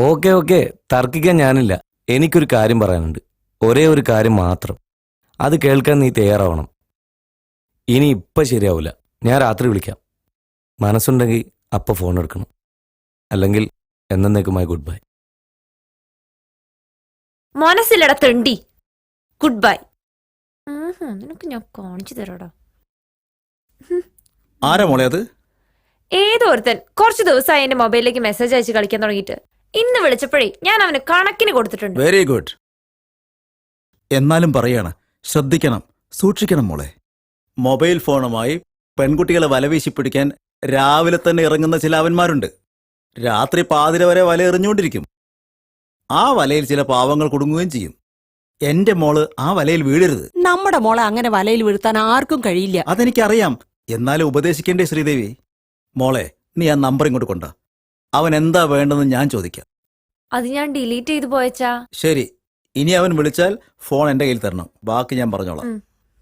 Okay okay, തർക്കിക്കാൻ ഞാനില്ല. എനിക്കൊരു കാര്യം പറയാനുണ്ട്. ഒരേ ഒരു കാര്യം മാത്രം. അത് കേൾക്കാൻ നീ തയ്യാറാവണം. ഇനി ഇപ്പം ശരിയാവില്ല. ഞാൻ രാത്രി വിളിക്കാം. മനസ്സുണ്ടെങ്കിൽ അപ്പം ഫോൺ എടുക്കണം. അല്ലെങ്കിൽ എന്നേക്കുമായി ഗുഡ് ബൈ. മനസ്സിലട തെണ്ടി ഗുഡ് ബൈ. നിനക്ക് ഞാൻ കാണിച്ചു തരാടാ. ആരാ മോളെ അത്? ഏതോ ഒരുത്തൻ കുറച്ചു ദിവസമായി എന്റെ മൊബൈലിലേക്ക് മെസ്സേജ് അയച്ച് കളിക്കാൻ തുടങ്ങിയിട്ട്. ഇന്ന് വിളിച്ചപ്പോഴേ ഞാൻ അവന് കണക്കിന് കൊടുത്തിട്ടുണ്ട്. Very good. എന്നാലും പറയാണ്, ശ്രദ്ധിക്കണം, സൂക്ഷിക്കണം മോളെ. മൊബൈൽ ഫോണുമായി പെൺകുട്ടികളെ വലവീശി പിടിക്കാൻ രാവിലെ തന്നെ ഇറങ്ങുന്ന ചില അവന്മാരുണ്ട്. രാത്രി പാതിര വരെ വല എറിഞ്ഞുകൊണ്ടിരിക്കും. ആ വലയിൽ ചില പാവങ്ങൾ കുടുങ്ങുകയും ചെയ്യും. എന്റെ മോള് ആ വലയിൽ വീഴരുത്. നമ്മുടെ മോളെ അങ്ങനെ വലയിൽ വീഴ്ത്താൻ ആർക്കും കഴിയില്ല. അതെനിക്കറിയാം. എന്നാലും ഉപദേശിക്കേണ്ടേ ശ്രീദേവി? മോളെ, നീ ആ നമ്പർ ഇങ്ങോട്ട് കൊണ്ട. അവൻ എന്താ വേണ്ടെന്ന് ഞാൻ ചോദിക്കാം. അത് ഞാൻ ഡിലീറ്റ് ചെയ്തു പോയച്ചാ. ശരി, ഇനി അവൻ വിളിച്ചാൽ ഫോൺ എന്റെ കയ്യിൽ തരണം. ബാക്കി ഞാൻ പറഞ്ഞോളാം.